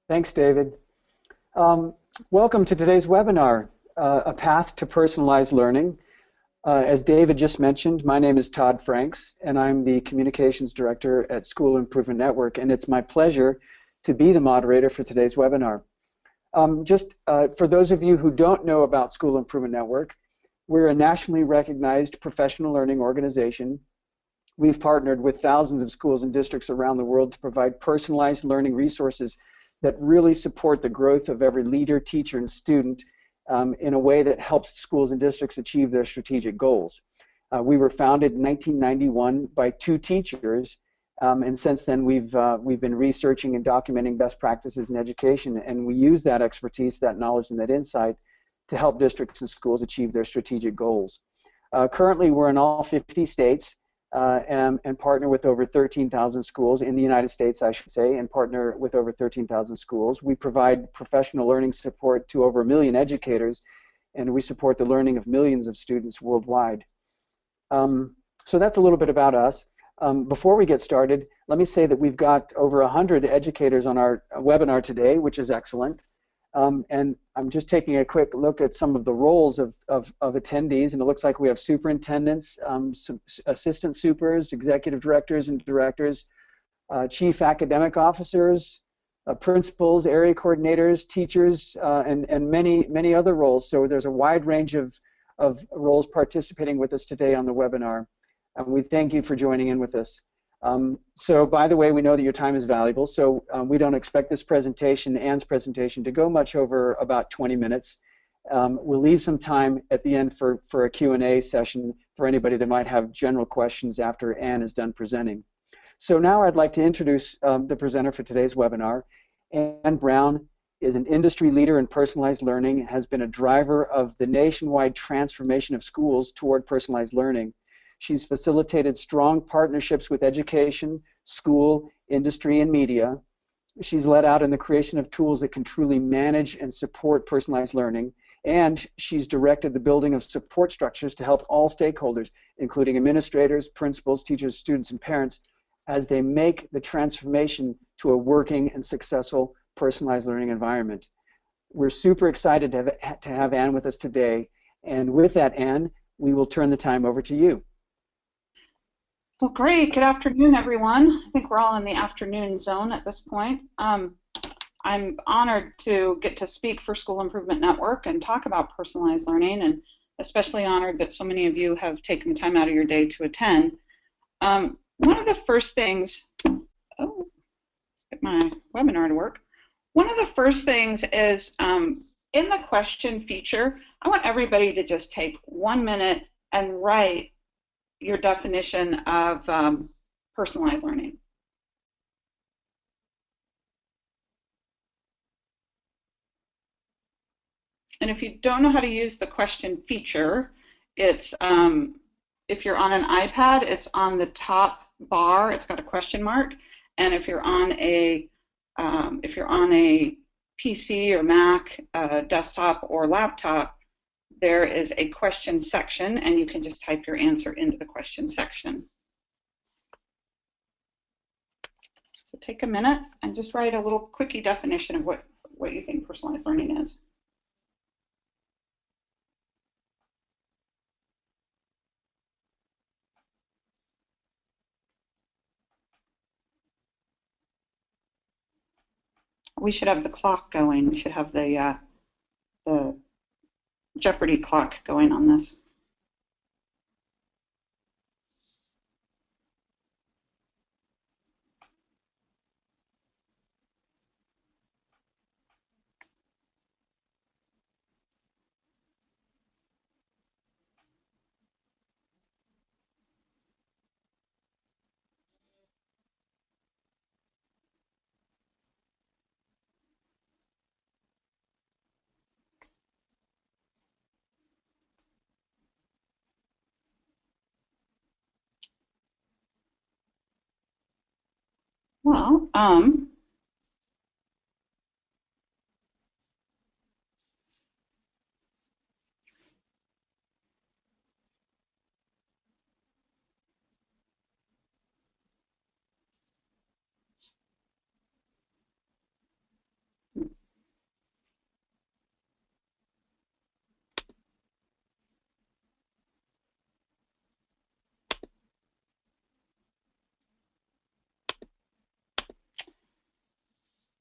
Thanks, David. Um, Welcome to today's webinar, A Path to Personalized Learning. As David just mentioned, my name is Todd Franks, and I'm the Communications Director at School Improvement Network, and it's my pleasure to be the moderator for today's webinar. For those of you who don't know about School Improvement Network, we're a nationally recognized professional learning organization. We've partnered with thousands of schools and districts around the world to provide personalized learning resources that really support the growth of every leader, teacher, and student in a way that helps schools and districts achieve their strategic goals. We were founded in 1991 by two teachers, and since then we've been researching and documenting best practices in education, and we use that expertise, that knowledge, and that insight to help districts and schools achieve their strategic goals. Currently, we're in all 50 states. And partner with over 13,000 schools in the United States, I should say, and partner with over 13,000 schools. We provide professional learning support to over 1 million educators, and we support the learning of millions of students worldwide. So that's a little bit about us. Before we get started, let me say that we've got over 100 educators on our webinar today, which is excellent. And I'm just taking a quick look at some of the roles of attendees, and it looks like we have superintendents, assistant supers, executive directors and directors, chief academic officers, principals, area coordinators, teachers, and many other roles. So there's a wide range of roles participating with us today on the webinar. And we thank you for joining in with us. So by the way, we know that your time is valuable, so we don't expect this presentation, Anne's presentation, to go much over about 20 minutes. We'll leave some time at the end for a Q&A session for anybody that might have general questions after Anne is done presenting. So now I'd like to introduce the presenter for today's webinar. Anne Brown is an industry leader in personalized learning and has been a driver of the nationwide transformation of schools toward personalized learning. She's facilitated strong partnerships with education, school, industry, and media. She's led out in the creation of tools that can truly manage and support personalized learning. And she's directed the building of support structures to help all stakeholders, including administrators, principals, teachers, students, and parents, as they make the transformation to a working and successful personalized learning environment. We're super excited to have Anne with us today. And with that, Anne, we will turn the time over to you. Well, great. Good afternoon, everyone. I think we're all in the afternoon zone at this point. I'm honored to get to speak for School Improvement Network and talk about personalized learning, and especially honored that so many of you have taken the time out of your day to attend. One of the first things, get my webinar to work. One of the first things is in the question feature, I want everybody to just take 1 minute and write your definition of personalized learning. And if you don't know how to use the question feature, it's if you're on an iPad, it's on the top bar. It's got a question mark, and if you're on a PC or Mac, desktop or laptop, there is a question section, and you can just type your answer into the question section. So take a minute and just write a little quickie definition of what you think personalized learning is. We should have the clock going. We should have the Jeopardy clock going on this. Well,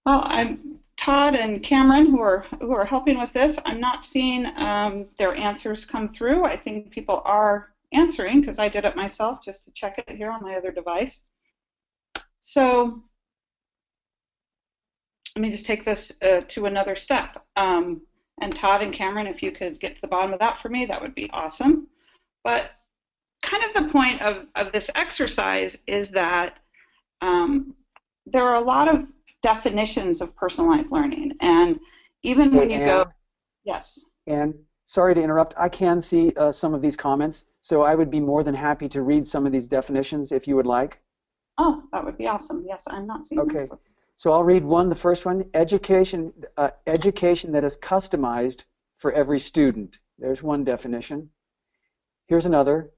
Well, I'm Todd and Cameron who are helping with this. I'm not seeing their answers come through. I think people are answering because I did it myself just to check it here on my other device. So let me just take this to another step. And Todd and Cameron, if you could get to the bottom of that for me, that would be awesome. But kind of the point of this exercise is that there are a lot of definitions of personalized learning. And even when Hey, you go, Anne, yes. and sorry to interrupt. I can see some of these comments, so I would be more than happy to read some of these definitions if you would like. Oh, that would be awesome. Yes, I'm not seeing Okay, those. so I'll read one, the first one, education that is customized for every student. There's one definition. Here's another,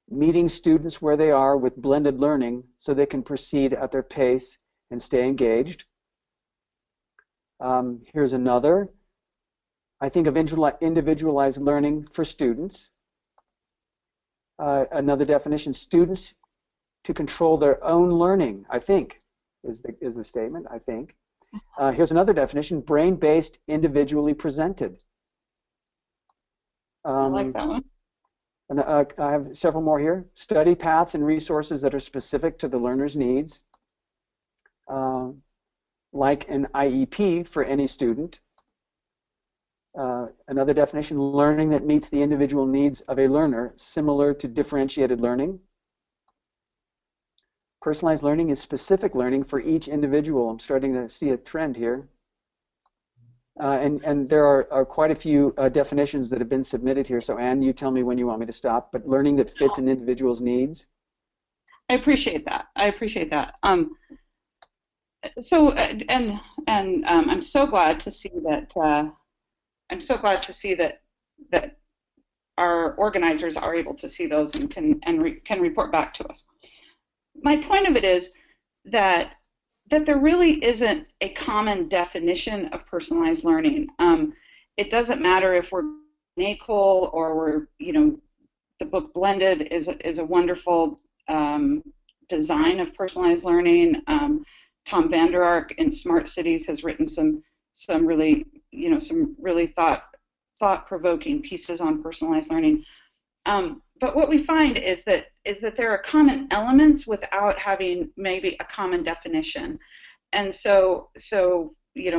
meeting students where they are with blended learning so they can proceed at their pace and stay engaged. Here's another, I think of individualized learning for students. Another definition, students to control their own learning, I think, is the statement, I think. Here's another definition, brain-based, individually presented. I like that one. And I have several more here. Study paths and resources that are specific to the learner's needs, like an IEP for any student. Another definition, learning that meets the individual needs of a learner, similar to differentiated learning. Personalized learning is specific learning for each individual. I'm starting to see a trend here. And there are quite a few definitions that have been submitted here. So Anne, you tell me when you want me to stop. But learning that fits an individual's needs. I appreciate that. I appreciate that. So I'm so glad to see that. I'm so glad to see that our organizers are able to see those and can report back to us. My point of it is that there really isn't a common definition of personalized learning. It doesn't matter if we're NACOL or we're, the book Blended is a wonderful design of personalized learning. Tom Vander Ark in Smart Cities has written some really, some really thought-provoking pieces on personalized learning. But what we find is that there are common elements without having maybe a common definition. And so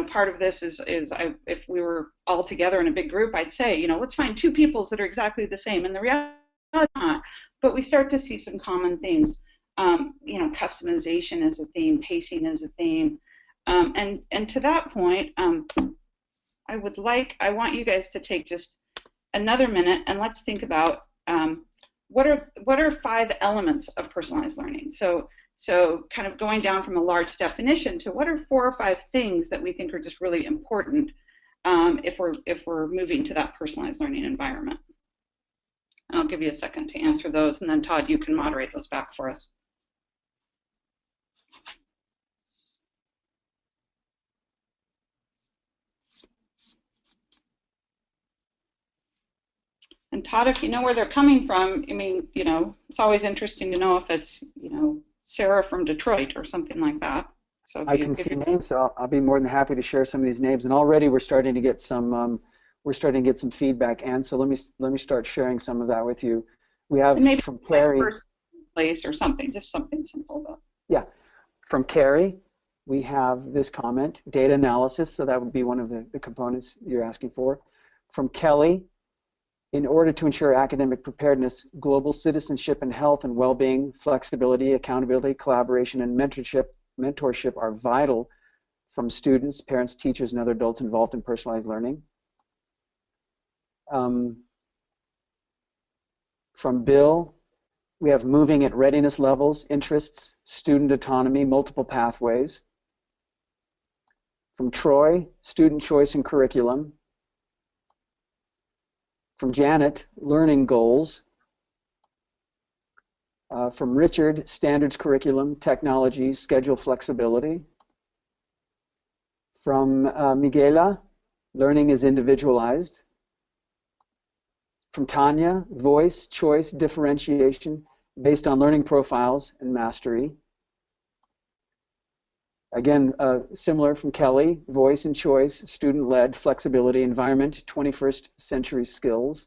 part of this is if we were all together in a big group, I'd say, let's find two peoples that are exactly the same. And the reality is not. But we start to see some common themes. Customization is a theme, pacing is a theme. And to that point, I want you guys to take just another minute and let's think about what are 5 elements of personalized learning. So kind of going down from a large definition to what are 4 or 5 things that we think are just really important if we're moving to that personalized learning environment. And I'll give you a second to answer those, and then Todd, you can moderate those back for us. And Todd, if you know where they're coming from, I mean, it's always interesting to know if it's, Sarah from Detroit or something like that. So I can see names, so I'll be more than happy to share some of these names. And already we're starting to get some feedback. And so let me start sharing some of that with you. We have maybe from Carrie. First place or something, just something simple though. Yeah, from Carrie, we have this comment, data analysis. So that would be one of the components you're asking for. From Kelly, in order to ensure academic preparedness, global citizenship and health and well-being, flexibility, accountability, collaboration, and mentorship are vital from students, parents, teachers, and other adults involved in personalized learning. From Bill, we have moving at readiness levels, interests, student autonomy, multiple pathways. From Troy, student choice and curriculum. From Janet, learning goals. From Richard, standards curriculum, technology, schedule flexibility. From Miguela, learning is individualized. From Tanya, voice, choice, differentiation based on learning profiles and mastery. Again, similar from Kelly, voice and choice, student-led, flexibility, environment, 21st century skills.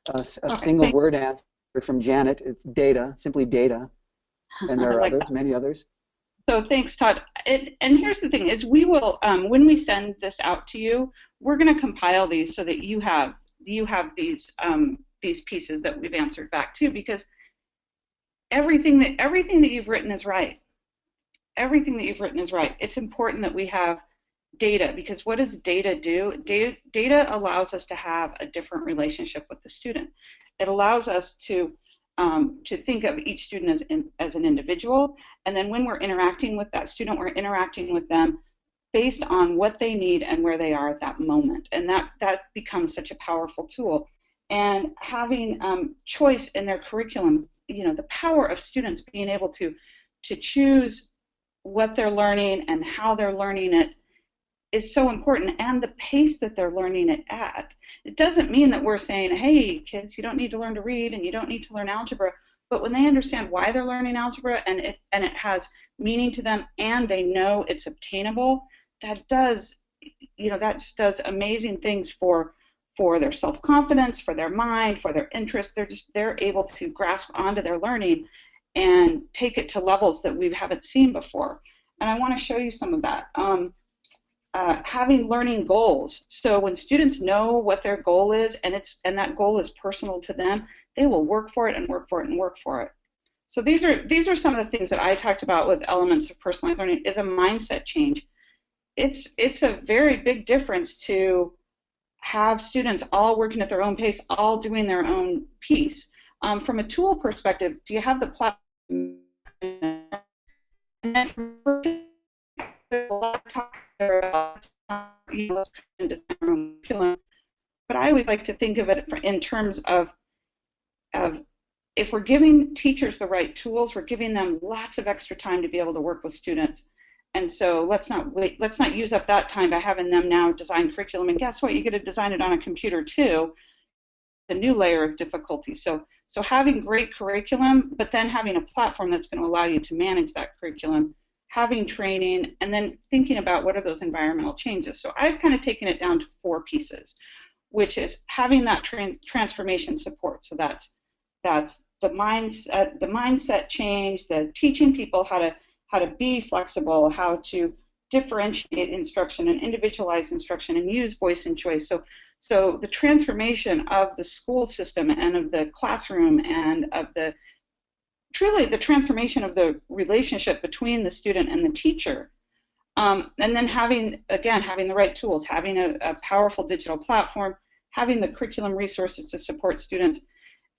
A Okay, single word answer from Janet, it's data, simply data. And there I are like others, that. many others. So thanks, Todd. And here's the thing: is we will when we send this out to you, we're going to compile these so that you have these pieces that we've answered back to, because everything that you've written is right. Everything that you've written is right. It's important that we have data, because what does data do? Data allows us to have a different relationship with the student. It allows us to think of each student as an individual, and then when we're interacting with that student, we're interacting with them based on what they need and where they are at that moment, and that becomes such a powerful tool. And having choice in their curriculum, the power of students being able to choose what they're learning and how they're learning it is so important, and the pace that they're learning it at. It doesn't mean that we're saying, hey, kids, you don't need to learn to read and you don't need to learn algebra, but when they understand why they're learning algebra and it has meaning to them and they know it's obtainable, that just does amazing things for their self-confidence, for their mind, for their interest. They're able to grasp onto their learning and take it to levels that we haven't seen before. And I want to show you some of that. Having learning goals. So when students know what their goal is, and that goal is personal to them, they will work for it and work for it and work for it. So these are some of the things that I talked about with elements of personalized learning, is a mindset change. It's a very big difference to have students all working at their own pace, all doing their own piece. From a tool perspective, do you have the platform? And then from a lot of talk about, but I always like to think of it in terms of if we're giving teachers the right tools, we're giving them lots of extra time to be able to work with students. And so let's not use up that time by having them now design curriculum. And guess what? You get to design it on a computer too. A new layer of difficulty. So having great curriculum, but then having a platform that's going to allow you to manage that curriculum, having training, and then thinking about what are those environmental changes. So I've kind of taken it down to 4 pieces, which is having that transformation support. So that's the mindset change, the teaching people how to be flexible, how to differentiate instruction and individualize instruction and use voice and choice. So the transformation of the school system and of the classroom and of truly the transformation of the relationship between the student and the teacher. And then having the right tools, having a powerful digital platform, having the curriculum resources to support students,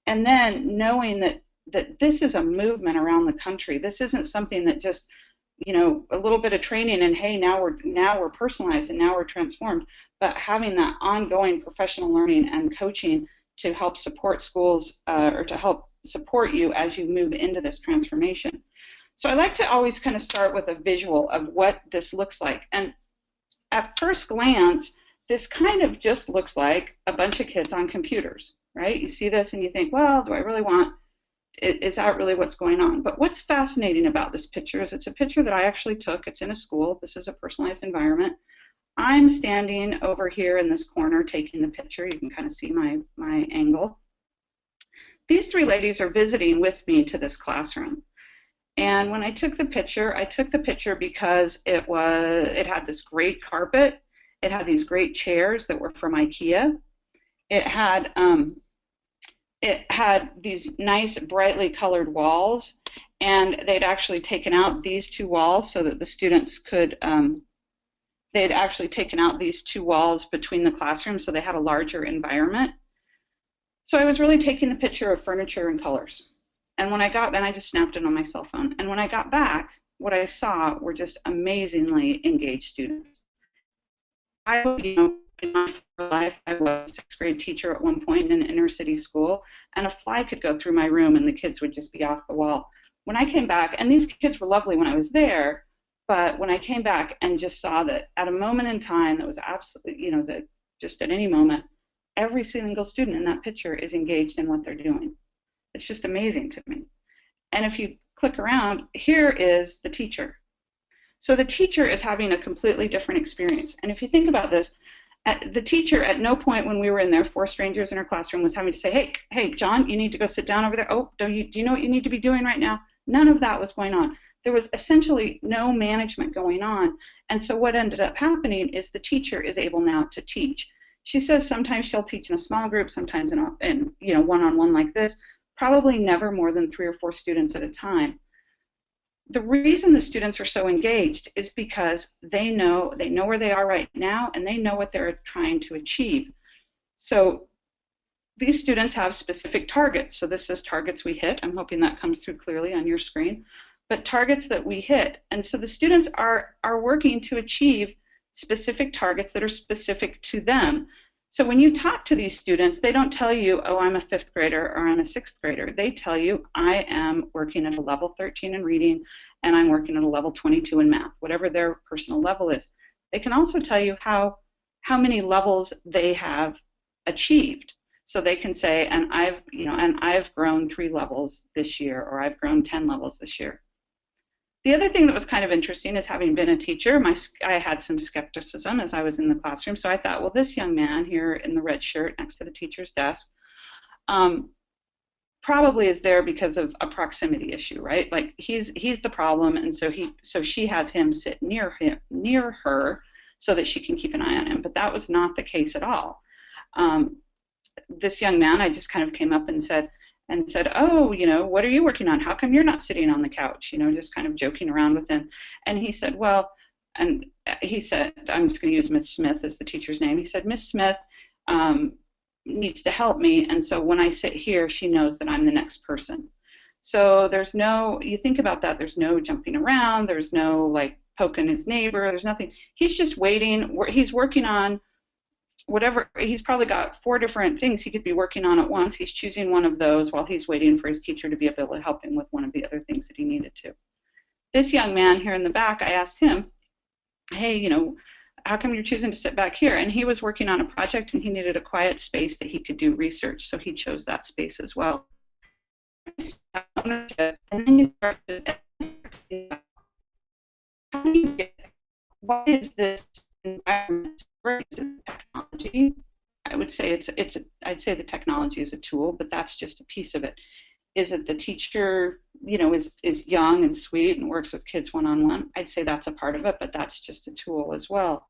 and then knowing that this is a movement around the country. This isn't something that just, a little bit of training and hey, now we're personalized and now we're transformed, but having that ongoing professional learning and coaching to help support schools or to help support you as you move into this transformation. So I like to always kind of start with a visual of what this looks like. And at first glance, this kind of just looks like a bunch of kids on computers, right? You see this and you think, well, do I really want is that really what's going on? But what's fascinating about this picture is it's a picture that I actually took. It's in a school. This is a personalized environment. I'm standing over here in this corner taking the picture. You can kind of see my angle. These 3 ladies are visiting with me to this classroom. And when I took the picture because it had this great carpet. It had these great chairs that were from IKEA. It had these nice brightly colored walls, and they'd actually taken out these 2 walls so that the students could, they had actually taken out these 2 walls between the classrooms so they had a larger environment. So I was really taking the picture of furniture and colors. And when I just snapped it on my cell phone. And when I got back, what I saw were just amazingly engaged students. In my life, I was a 6th grade teacher at one point in an inner city school, and a fly could go through my room and the kids would just be off the wall. When I came back, and these kids were lovely when I was there, but when I came back and just saw that at a moment in time that was absolutely, that just at any moment, every single student in that picture is engaged in what they're doing. It's just amazing to me. And if you click around, here is the teacher. So the teacher is having a completely different experience. And if you think about this, the teacher at no point when we were in there, 4 strangers in her classroom, was having to say, hey, John, you need to go sit down over there. Oh, do you know what you need to be doing right now? None of that was going on. There was essentially no management going on. And so what ended up happening is the teacher is able now to teach. She says sometimes she'll teach in a small group, sometimes in one-on-one like this, probably never more than 3 or 4 students at a time. The reason the students are so engaged is because they know where they are right now, and they know what they're trying to achieve. So these students have specific targets. So this is targets we hit. I'm hoping that comes through clearly on your screen. But targets that we hit. And so the students are working to achieve specific targets that are specific to them. So when you talk to these students, they don't tell you, oh, I'm a 5th grader or I'm a 6th grader. They tell you, I am working at a level 13 in reading and I'm working at a level 22 in math, whatever their personal level is. They can also tell you how many levels they have achieved. So they can say, and I've grown 3 levels this year, or I've grown 10 levels this year. The other thing that was kind of interesting is, having been a teacher, I had some skepticism as I was in the classroom. So I thought, well, this young man here in the red shirt next to the teacher's desk probably is there because of a proximity issue, right? Like he's the problem, and so she has him sit near her so that she can keep an eye on him. But that was not the case at all. This young man, I just kind of came up and said, oh, what are you working on? How come you're not sitting on the couch? Just kind of joking around with him. And he said, I'm just going to use Miss Smith as the teacher's name. He said, Miss Smith needs to help me, and so when I sit here, she knows that I'm the next person. So you think about that, there's no jumping around, there's no like poking his neighbor, there's nothing. He's just waiting. He's working on whatever. He's probably got 4 different things he could be working on at once. He's choosing one of those while he's waiting for his teacher to be able to help him with one of the other things that he needed to. This young man here in the back, I asked him, hey, how come you're choosing to sit back here? And he was working on a project and he needed a quiet space that he could do research, so he chose that space as well. And then you start to, how do you get, what is this environment? Is it technology? I would say I'd say the technology is a tool, but that's just a piece of it. Is it the teacher, is young and sweet and works with kids one-on-one? I'd say that's a part of it, but that's just a tool as well.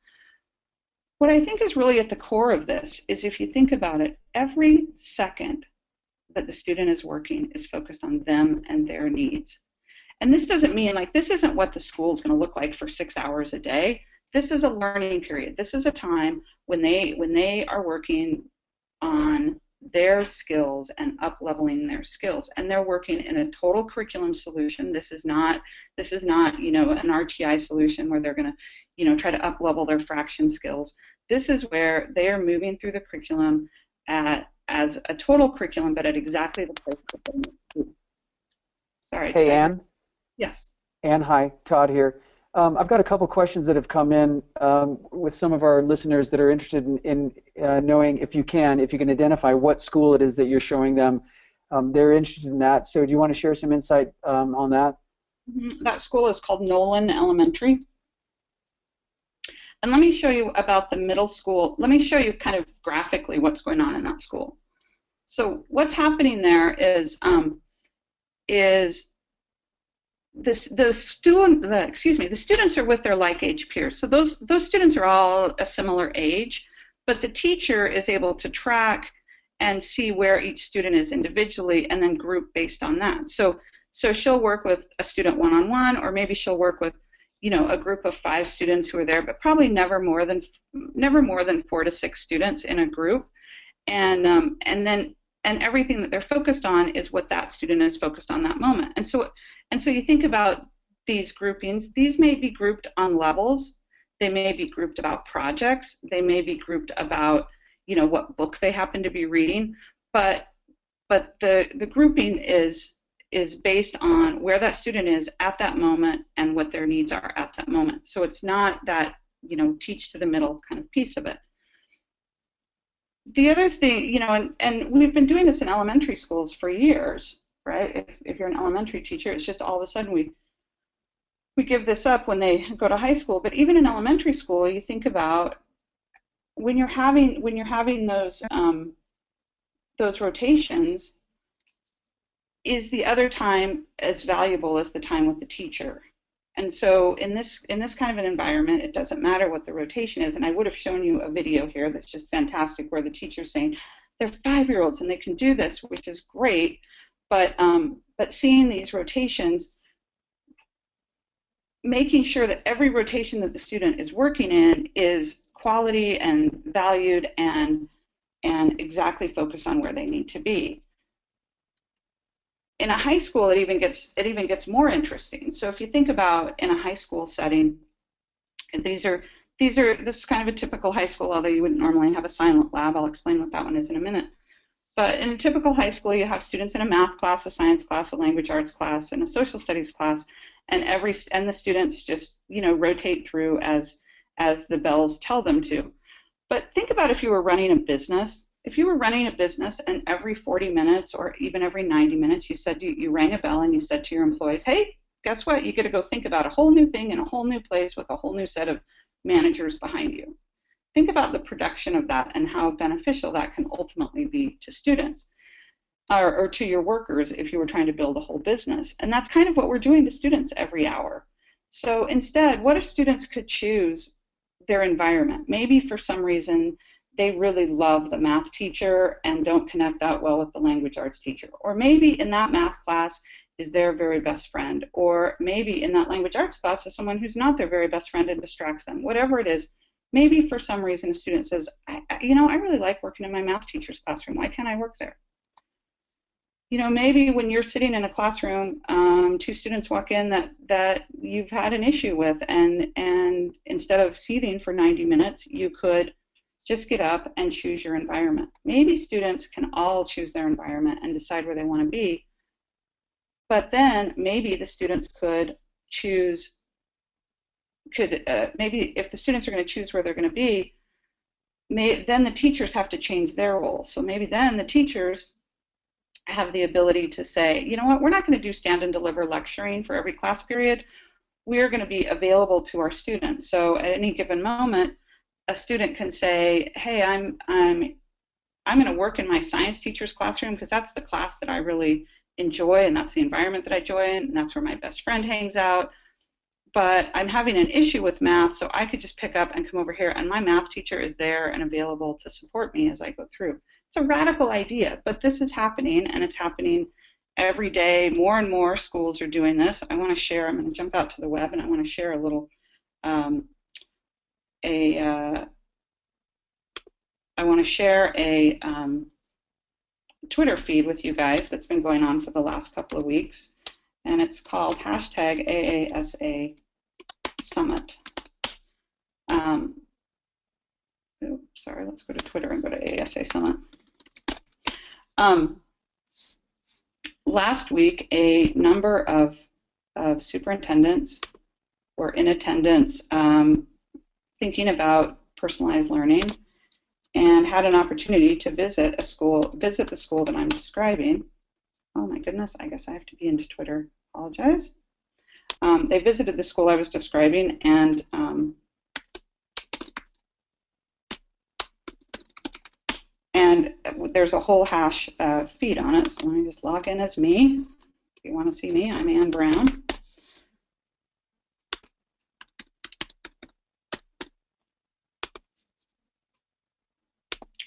What I think is really at the core of this is, if you think about it, every second that the student is working is focused on them and their needs. And this doesn't mean, like, this isn't what the school is going to look like for 6 hours a day. This is a learning period. This is a time when they are working on their skills and up-leveling their skills, and they're working in a total curriculum solution. This is not an RTI solution where they're going to try to up-level their fraction skills. This is where they are moving through the curriculum as a total curriculum, but at exactly the place that they need to. Sorry. Hey, Anne. Yes. Anne, hi. Todd here. I've got a couple questions that have come in with some of our listeners that are interested in knowing if you can identify what school it is that you're showing them. They're interested in that. So do you want to share some insight on that? Mm-hmm. That school is called Nolan Elementary. And let me show you about the middle school. Let me show you kind of graphically what's going on in that school. So what's happening there is the students are with their like age peers. So those students are all a similar age, but the teacher is able to track and see where each student is individually and then group based on that. So she'll work with a student one-on-one, or maybe she'll work with a group of 5 students who are there, but probably never more than 4 to 6 students in a group, and everything that they're focused on is what that student is focused on that moment. And so you think about these groupings. These may be grouped on levels. They may be grouped about projects. They may be grouped about what book they happen to be reading. But the grouping is based on where that student is at that moment and what their needs are at that moment. So it's not that teach to the middle kind of piece of it. The other thing, and we've been doing this in elementary schools for years, right? If you're an elementary teacher, it's just all of a sudden we give this up when they go to high school, but even in elementary school, you think about when you're having those rotations, is the other time as valuable as the time with the teacher? And so in this kind of an environment, it doesn't matter what the rotation is. And I would have shown you a video here that's just fantastic, where the teacher's saying they're 5-year-olds and they can do this, which is great. But seeing these rotations, making sure that every rotation that the student is working in is quality and valued and exactly focused on where they need to be. In a high school, it even gets more interesting. So if you think about in a high school setting, this is kind of a typical high school, although you wouldn't normally have a silent lab. I'll explain what that one is in a minute. But in a typical high school, you have students in a math class, a science class, a language arts class, and a social studies class, and the students just rotate through as the bells tell them to. But think about if you were running a business. If you were running a business and every 40 minutes or even every 90 minutes you rang a bell and you said to your employees, hey, guess what? You get to go think about a whole new thing in a whole new place with a whole new set of managers behind you. Think about the production of that and how beneficial that can ultimately be to students or to your workers if you were trying to build a whole business. And that's kind of what we're doing to students every hour. So instead, what if students could choose their environment? Maybe for some reason they really love the math teacher and don't connect that well with the language arts teacher. Or maybe in that math class is their very best friend. Or maybe in that language arts class is someone who's not their very best friend and distracts them. Whatever it is, maybe for some reason a student says, I really like working in my math teacher's classroom. Why can't I work there? Maybe when you're sitting in a classroom, 2 students walk in that you've had an issue with, and instead of seething for 90 minutes, you could just get up and choose your environment. Maybe students can all choose their environment and decide where they want to be, but then maybe the students could choose, maybe if the students are going to choose where they're going to be, then the teachers have to change their role. So maybe then the teachers have the ability to say, you know what, we're not going to do stand and deliver lecturing for every class period. We're going to be available to our students. So at any given moment, a student can say, hey, I'm going to work in my science teacher's classroom because that's the class that I really enjoy and that's the environment that I enjoy and that's where my best friend hangs out. But I'm having an issue with math, so I could just pick up and come over here, and my math teacher is there and available to support me as I go through. It's a radical idea, but this is happening, and it's happening every day. More and more schools are doing this. I want to share, I'm going to jump out to the web, and I want to share a little, I want to share a Twitter feed with you guys that's been going on for the last couple of weeks, and it's called #AASA Summit. Sorry, let's go to Twitter and go to AASA Summit. Last week, a number of superintendents were in attendance thinking about personalized learning and had an opportunity to visit the school that I'm describing. Oh my goodness, I guess I have to be into Twitter. Apologize. They visited the school I was describing, and there's a whole hash feed on it, so let me just log in as me. If you want to see me, I'm Ann Brown.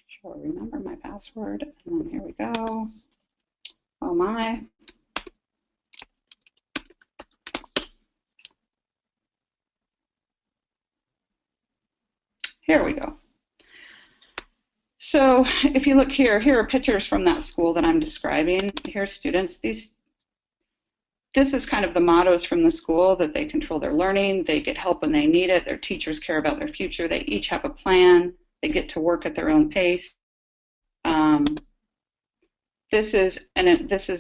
Sure, remember my password, and then here we go. Oh my. Here we go. So if you look here are pictures from that school that I'm describing. Here's students. This is kind of the mottos from the school, that they control their learning, they get help when they need it, their teachers care about their future, they each have a plan, they get to work at their own pace. This is an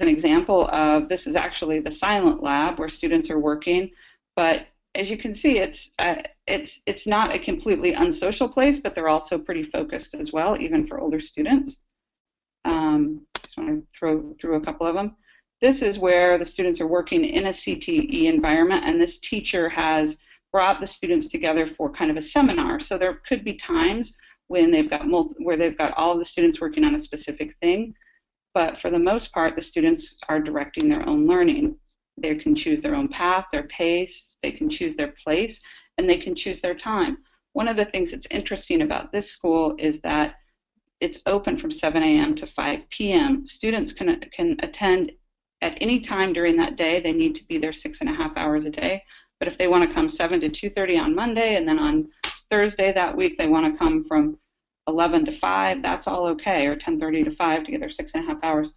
example of, this is actually the silent lab where students are working, but as you can see, it's not a completely unsocial place, but they're also pretty focused as well, even for older students. Just want to throw through a couple of them. This is where the students are working in a CTE environment, and this teacher has brought the students together for kind of a seminar. So there could be times when where they've got all of the students working on a specific thing, but for the most part, the students are directing their own learning. They can choose their own path, their pace, they can choose their place, and they can choose their time. One of the things that's interesting about this school is that it's open from 7 a.m. to 5 p.m. Students can attend at any time during that day. They need to be there 6.5 hours a day. But if they want to come 7 to 2:30 on Monday, and then on Thursday that week they want to come from 11 to 5, that's all okay, or 10:30 to 5 to get their 6.5 hours.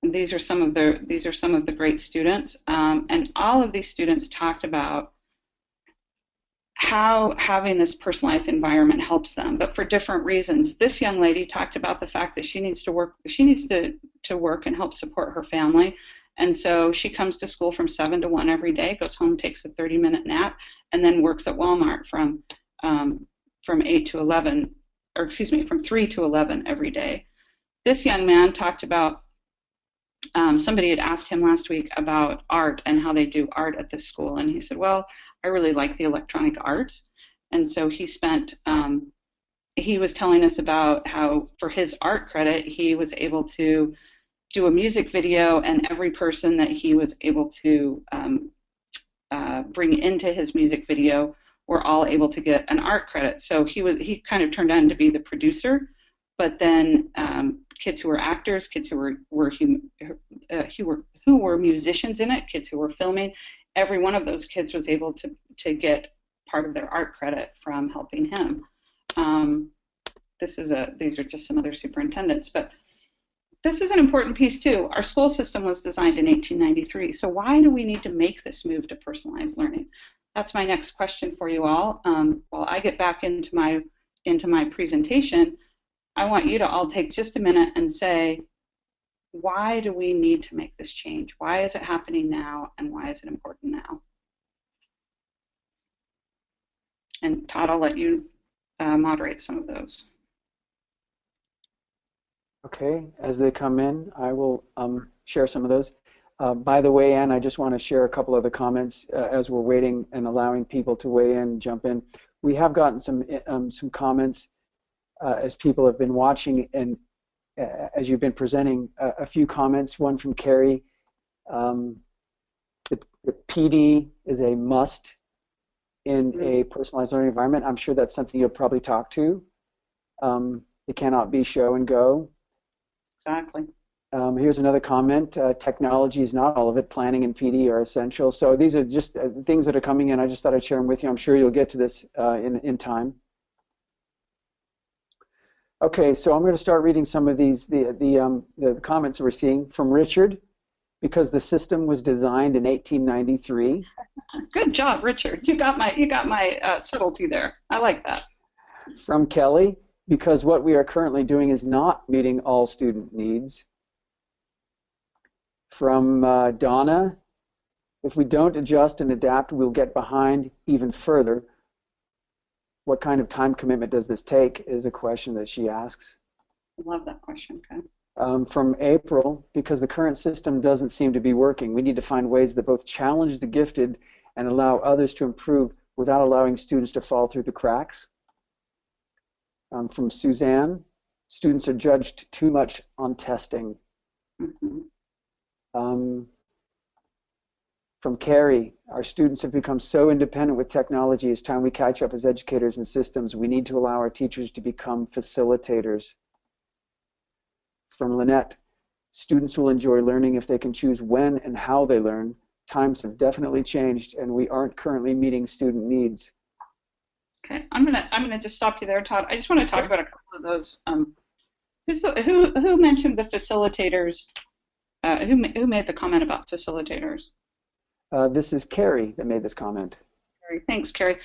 These are some of the great students, and all of these students talked about how having this personalized environment helps them, but for different reasons. This young lady talked about the fact that she needs to work and help support her family, and so she comes to school from 7 to 1 every day, goes home, takes a 30-minute nap, and then works at Walmart from 8 to 11, or excuse me, from 3 to 11 every day. This young man talked about, somebody had asked him last week about art and how they do art at this school, and he said, well, I really like the electronic arts. And so he was telling us about how for his art credit, he was able to do a music video, and every person that he was able to bring into his music video were all able to get an art credit. So he kind of turned on to be the producer, but then kids who were actors, kids who were musicians in it, kids who were filming, every one of those kids was able to get part of their art credit from helping him. These are just some other superintendents, but this is an important piece too. Our school system was designed in 1893, so why do we need to make this move to personalized learning? That's my next question for you all. While I get back into my presentation, I want you to all take just a minute and say, why do we need to make this change? Why is it happening now, and why is it important now? And Todd, I'll let you moderate some of those. Okay, as they come in, I will share some of those. By the way, Ann, I just want to share a couple of the comments as we're waiting and allowing people to weigh in, jump in. We have gotten some comments as people have been watching, and as you've been presenting, a few comments. One from Carrie. The PD is a must in a personalized learning environment. I'm sure that's something you'll probably talk to. It cannot be show and go. Exactly. Here's another comment. Technology is not all of it. Planning and PD are essential. So these are just things that are coming in. I just thought I'd share them with you. I'm sure you'll get to this in time. Okay, so I'm going to start reading some of these, the comments we're seeing from Richard, because the system was designed in 1893. Good job, Richard. You got my subtlety there. I like that. From Kelly, because what we are currently doing is not meeting all student needs. From Donna, if we don't adjust and adapt, we'll get behind even further. What kind of time commitment does this take is a question that she asks. I love that question, okay. From April, because the current system doesn't seem to be working, we need to find ways that both challenge the gifted and allow others to improve without allowing students to fall through the cracks. From Suzanne, students are judged too much on testing. Mm-hmm. From Carrie, our students have become so independent with technology. It's time we catch up as educators and systems. We need to allow our teachers to become facilitators. From Lynette, students will enjoy learning if they can choose when and how they learn. Times have definitely changed, and we aren't currently meeting student needs. Okay, I'm gonna just stop you there, Todd. I just want to talk about a couple of those. Who mentioned the facilitators? Who made the comment about facilitators? This is Carrie that made this comment. Thanks, Carrie.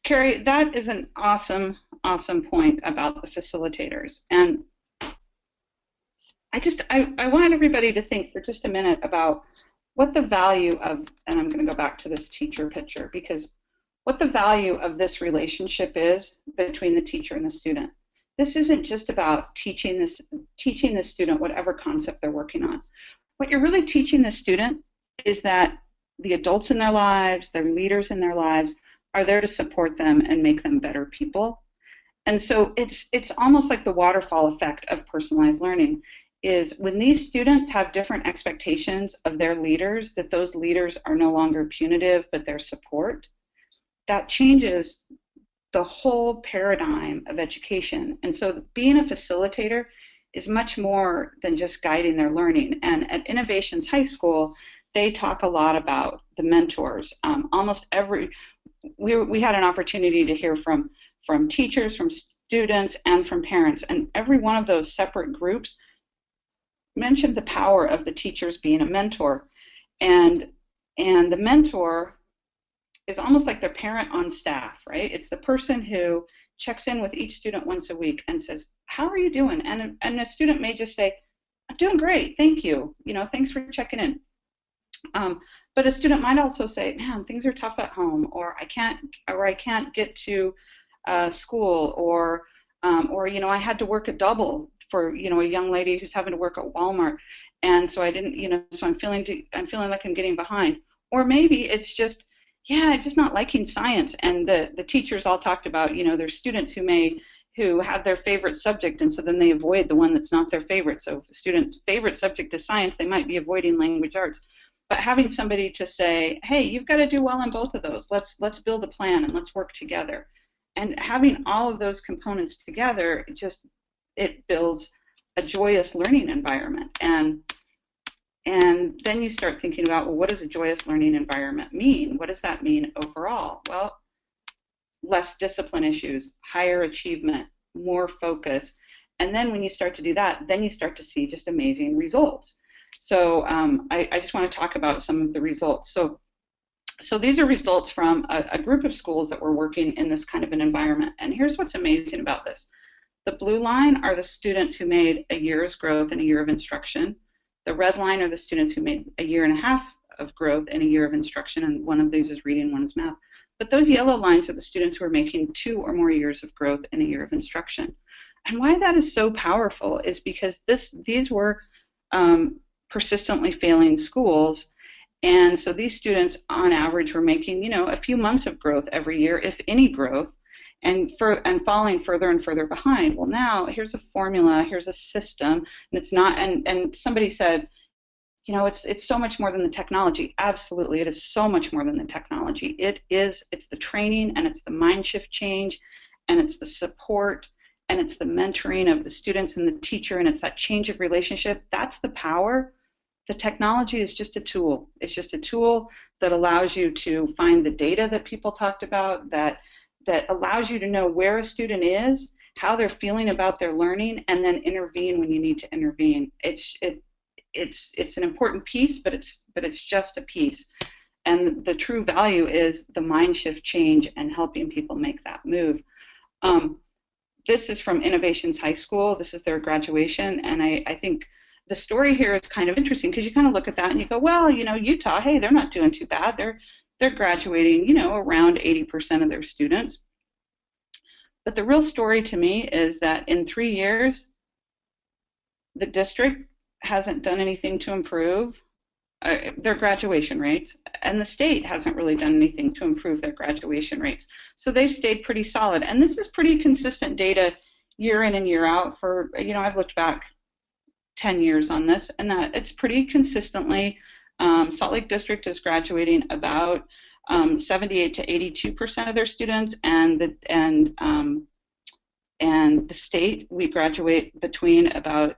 Carrie, that is an awesome point about the facilitators. And I want everybody to think for just a minute about what the value of, and I'm going to go back to this teacher picture, because what the value of this relationship is between the teacher and the student. this isn't just about teaching the student whatever concept they're working on. What you're really teaching the student is that the adults in their lives, their leaders in their lives, are there to support them and make them better people. And so it's almost like the waterfall effect of personalized learning is when these students have different expectations of their leaders, that those leaders are no longer punitive, but their support, that changes the whole paradigm of education. And so being a facilitator is much more than just guiding their learning. And at Innovations High School, they talk a lot about the mentors. We had an opportunity to hear from teachers, from students, and from parents, and every one of those separate groups mentioned the power of the teachers being a mentor. And the mentor is almost like their parent on staff, right? It's the person who checks in with each student once a week and says, how are you doing? And a student may just say, I'm doing great, thank you. Thanks for checking in. But a student might also say, man, things are tough at home, or I can't get to school, or I had to work a double for a young lady who's having to work at Walmart, and so I didn't, so I'm feeling like I'm getting behind. Or maybe it's just, I'm just not liking science, and the teachers all talked about, there's students who have their favorite subject, and so then they avoid the one that's not their favorite. So if a student's favorite subject is science, they might be avoiding language arts. But having somebody to say, hey, you've got to do well in both of those. Let's build a plan and let's work together. And having all of those components together, it builds a joyous learning environment. And then you start thinking about, well, what does a joyous learning environment mean? What does that mean overall? Well, less discipline issues, higher achievement, more focus. And then when you start to do that, then you start to see just amazing results. So I just want to talk about some of the results. So these are results from a group of schools that were working in this kind of an environment. And here's what's amazing about this. The blue line are the students who made a year's growth in a year of instruction. The red line are the students who made a year and a half of growth in a year of instruction, and one of these is reading, one is math. But those yellow lines are the students who are making 2 or more years of growth in a year of instruction. And why that is so powerful is because these were persistently failing schools, and so these students on average were making a few months of growth every year, if any growth, and falling further and further behind. Well, now here's a formula, here's a system, and it's not. And somebody said, it's so much more than the technology. Absolutely, it is so much more than the technology. It's the training, and it's the mind shift change, and it's the support, and it's the mentoring of the students and the teacher, and it's that change of relationship. That's the power. The technology is just a tool. It's just a tool that allows you to find the data that people talked about, that allows you to know where a student is, how they're feeling about their learning, and then intervene when you need to intervene. It's an important piece, but it's just a piece. And the true value is the mind shift change and helping people make that move. This is from Innovations High School. This is their graduation, and I think the story here is kind of interesting because you kind of look at that and you go, well, Utah, hey, they're not doing too bad. They're graduating, around 80% of their students. But the real story to me is that in 3 years, the district hasn't done anything to improve their graduation rates, and the state hasn't really done anything to improve their graduation rates. So they've stayed pretty solid. And this is pretty consistent data year in and year out for, I've looked back 10 years on this, and that it's pretty consistently, Salt Lake District is graduating about 78 to 82% of their students, and the state, we graduate between about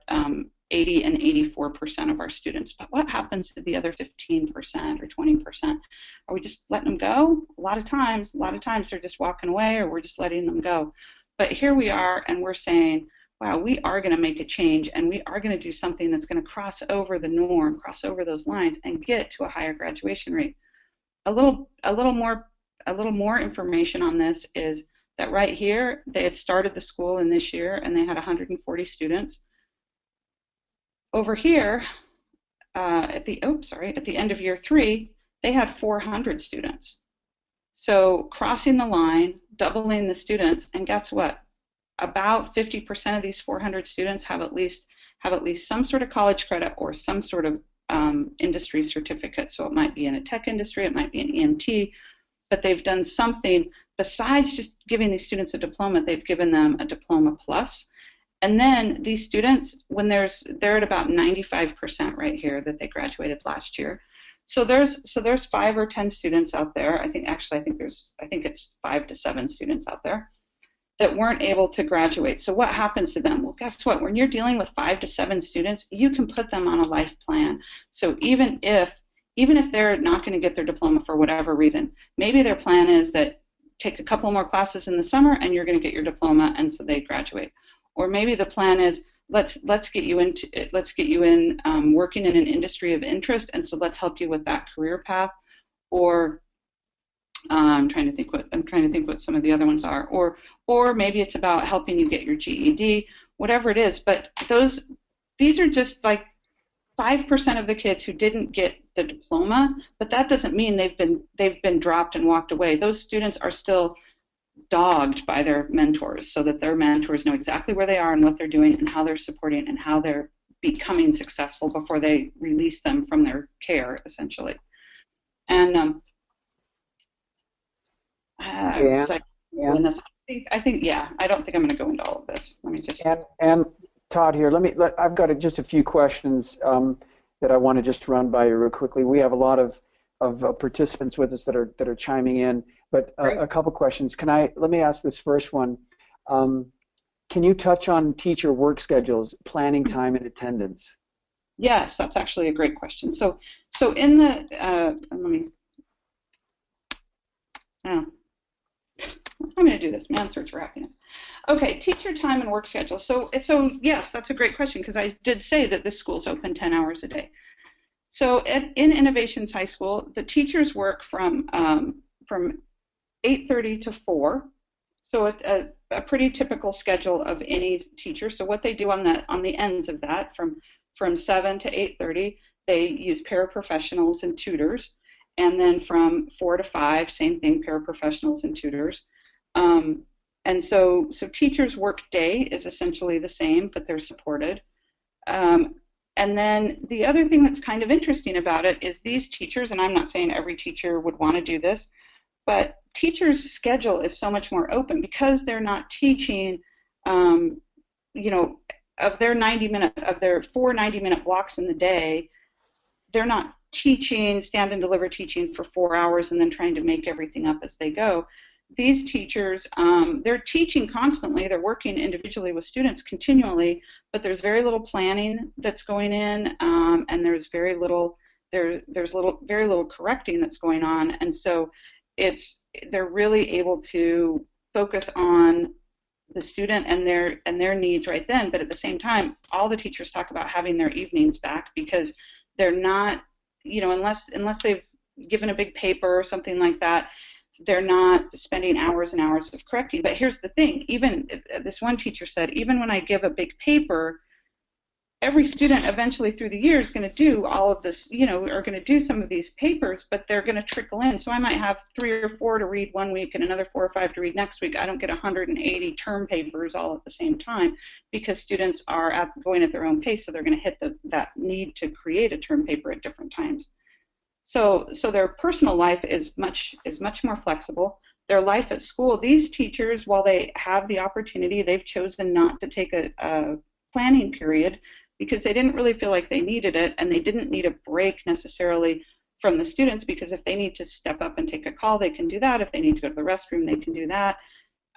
80 and 84% of our students. But what happens to the other 15% or 20%? Are we just letting them go? A lot of times they're just walking away, or we're just letting them go. But here we are, and we're saying, wow, we are going to make a change, and we are going to do something that's going to cross over the norm, cross over those lines, and get to a higher graduation rate. A little more information on this is that right here, they had started the school in this year, and they had 140 students. Over here, at the end of year 3, they had 400 students. So crossing the line, doubling the students, and guess what? about 50% of these 400 students have at least some sort of college credit or some sort of industry certificate. So it might be in a tech industry, it might be an EMT, but they've done something besides just giving these students a diploma. They've given them a diploma plus. And then these students, when they're at about 95% right here that they graduated last year. So there's 5 or 10 students out there. I think it's 5 to 7 students out there that weren't able to graduate. So what happens to them? Well, guess what? When you're dealing with 5 to 7 students, you can put them on a life plan. So even if they're not going to get their diploma for whatever reason, maybe their plan is that take a couple more classes in the summer and you're going to get your diploma, and so they graduate. Or maybe the plan is let's get you in working in an industry of interest, and so let's help you with that career path. Or I'm trying to think what some of the other ones are. Or maybe it's about helping you get your GED, whatever it is. But these are just like 5% of the kids who didn't get the diploma, but that doesn't mean they've been dropped and walked away. Those students are still dogged by their mentors, so that their mentors know exactly where they are and what they're doing and how they're supporting and how they're becoming successful before they release them from their care, essentially. And Yeah. I think I don't think I'm going to go into all of this. Let me just And Todd here. I've got just a few questions that I want to just run by you real quickly. We have a lot of participants with us that are chiming in, but a couple questions. Let me ask this first one. Can you touch on teacher work schedules, planning time, and attendance? Yes, that's actually a great question. So in the I'm going to do this. Man Search for Happiness. Okay, teacher time and work schedule. So yes, that's a great question, because I did say that this school's open 10 hours a day. So in Innovations High School, the teachers work from 8:30 to 4. So a pretty typical schedule of any teacher. So what they do on the ends of that, from 7 to 8:30, they use paraprofessionals and tutors. And then from 4 to 5, same thing, paraprofessionals and tutors. And so teachers' work day is essentially the same, but they're supported. And then the other thing that's kind of interesting about it is these teachers, and I'm not saying every teacher would want to do this, but teachers' schedule is so much more open because they're not teaching, of their 4 90-minute blocks in the day, they're not teaching, stand and deliver teaching for 4 hours and then trying to make everything up as they go. These teachers, they're teaching constantly. They're working individually with students continually, but there's very little planning that's going in, and there's very little correcting that's going on. And so they're really able to focus on the student and their needs right then. But at the same time, all the teachers talk about having their evenings back, because they're not, unless they've given a big paper or something like that, they're not spending hours and hours of correcting. But here's the thing, even this one teacher said, even when I give a big paper, every student eventually through the year is going to do all of this, are going to do some of these papers, but they're going to trickle in. So I might have 3 or 4 to read one week and another 4 or 5 to read next week. I don't get 180 term papers all at the same time, because students are going at their own pace, so they're going to hit that need to create a term paper at different times. So their personal life is much more flexible. Their life at school, these teachers, while they have the opportunity, they've chosen not to take a planning period, because they didn't really feel like they needed it, and they didn't need a break necessarily from the students, because if they need to step up and take a call, they can do that. If they need to go to the restroom, they can do that.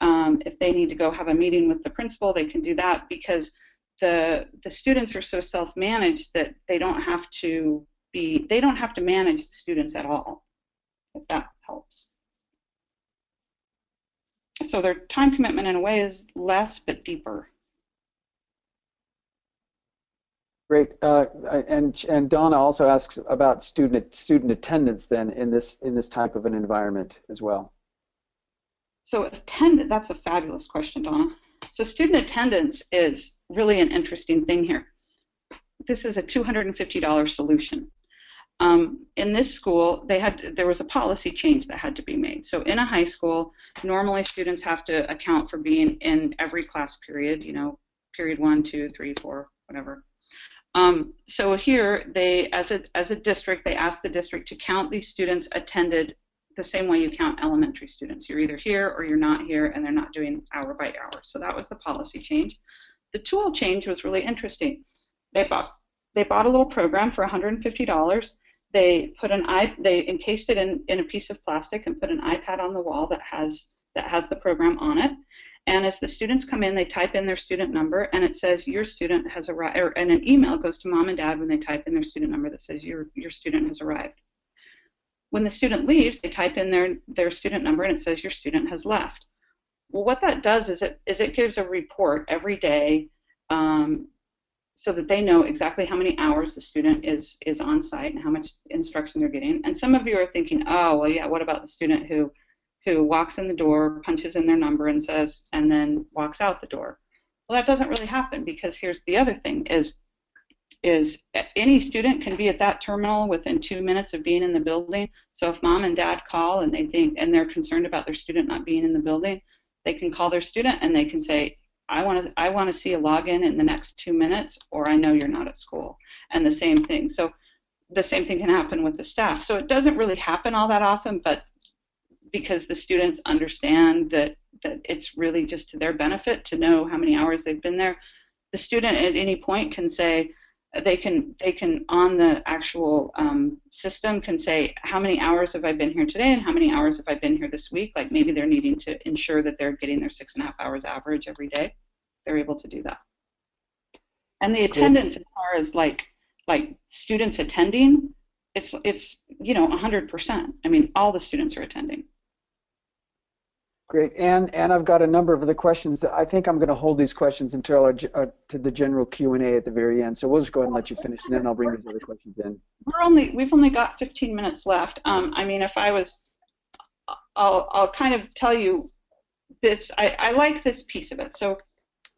If they need to go have a meeting with the principal, they can do that, because the students are so self-managed that they don't have to manage the students at all, if that helps. So their time commitment in a way is less but deeper. Great. And Donna also asks about student attendance then in this type of an environment as well. So that's a fabulous question, Donna. So student attendance is really an interesting thing here. This is a $250 solution. In this school, there was a policy change that had to be made. So in a high school, normally students have to account for being in every class period, period 1, 2, 3, 4, whatever. So here, as a district, they asked the district to count these students attended the same way you count elementary students. You're either here or you're not here, and they're not doing hour by hour. So that was the policy change. The tool change was really interesting. They bought a little program for $150. They encased it in a piece of plastic and put an iPad on the wall that has the program on it. And as the students come in, they type in their student number, and it says your student has arrived. And an email goes to mom and dad when they type in their student number that says your student has arrived. When the student leaves, they type in their student number, and it says your student has left. Well, what that does is it gives a report every day, so that they know exactly how many hours the student is on site and how much instruction they're getting. And some of you are thinking, oh, well, yeah, what about the student who walks in the door, punches in their number and then walks out the door? Well, that doesn't really happen, because here's the other thing is any student can be at that terminal within 2 minutes of being in the building. So if mom and dad call and they're concerned about their student not being in the building, they can call their student and they can say, I want to see a login in the next 2 minutes, or I know you're not at school. And the same thing. So the same thing can happen with the staff. So it doesn't really happen all that often, but because the students understand that it's really just to their benefit to know how many hours they've been there, the student at any point can say, they can on the actual system can say, how many hours have I been here today and how many hours have I been here this week? Like maybe they're needing to ensure that they're getting their 6.5 hours average every day. They're able to do that. And the attendance, as far as like students attending, it's 100%. I mean, all the students are attending. Great, and I've got a number of other questions. That I think I'm going to hold these questions until to the general Q&A at the very end. So we'll just go ahead and let you finish, and then I'll bring these other questions in. We've only got 15 minutes left. I mean, I'll kind of tell you this. I like this piece of it. So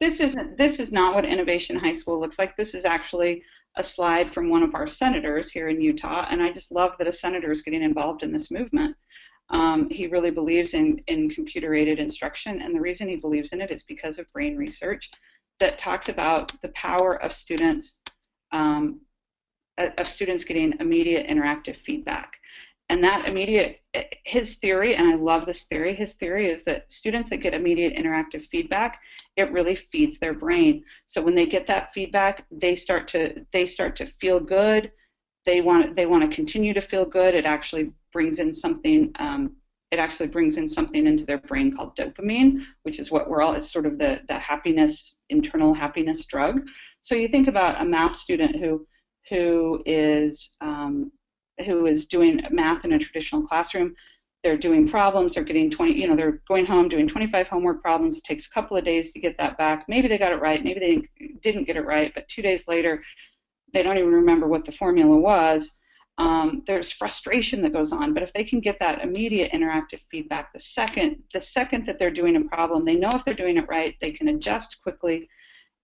this is not what Innovation High School looks like. This is actually a slide from one of our senators here in Utah, and I just love that a senator is getting involved in this movement. He really believes in computer-aided instruction, and the reason he believes in it is because of brain research that talks about the power of students getting immediate interactive feedback. And that his theory, and I love this theory, his theory is that students that get immediate interactive feedback, it really feeds their brain. So when they get that feedback, they start to feel good. They want to continue to feel good. It actually brings in something. Into their brain called dopamine, which is what it's sort of the internal happiness drug. So you think about a math student who is doing math in a traditional classroom. They're doing problems. They're getting 20. They're going home doing 25 homework problems. It takes a couple of days to get that back. Maybe they got it right. Maybe they didn't get it right. But 2 days later, they don't even remember what the formula was. There's frustration that goes on, but if they can get that immediate interactive feedback, the second that they're doing a problem, they know if they're doing it right, they can adjust quickly,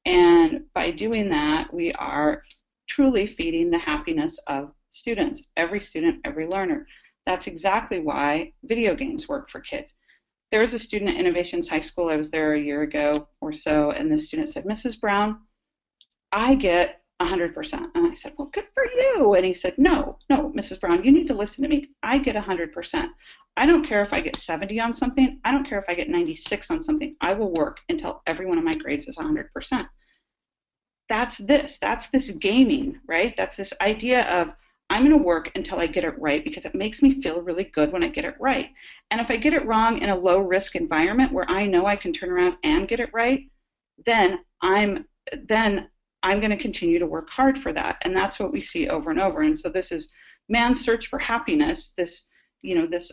and by doing that, we are truly feeding the happiness of students, every student, every learner. That's exactly why video games work for kids. There was a student at Innovations High School, I was there a year ago or so, and the student said, Mrs. Brown, I get 100%. And I said, well, good for you. And he said, no, Mrs. Brown, you need to listen to me. I get 100%. I don't care if I get 70 on something. I don't care if I get 96 on something. I will work until every one of my grades is 100%. That's this gaming, right? That's this idea of I'm going to work until I get it right because it makes me feel really good when I get it right. And if I get it wrong in a low-risk environment where I know I can turn around and get it right, then I'm going to continue to work hard for that. And that's what we see over and over. And so this is man's search for happiness, this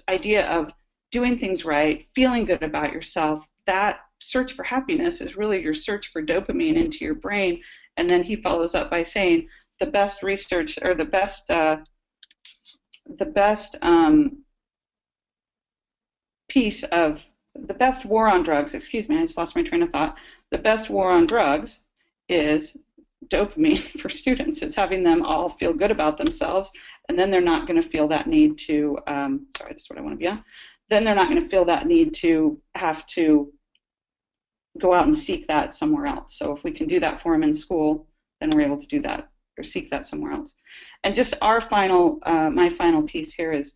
idea of doing things right, feeling good about yourself. That search for happiness is really your search for dopamine into your brain. And then he follows up by saying the best research, or the best war on drugs, excuse me, I just lost my train of thought. The best war on drugs is dopamine for students, is having them all feel good about themselves, and then they're not going to feel that need to, sorry, this is what I want to be on, then they're not going to feel that need to have to go out and seek that somewhere else. So if we can do that for them in school, then we're able to do that or seek that somewhere else. And just our final, my final piece here is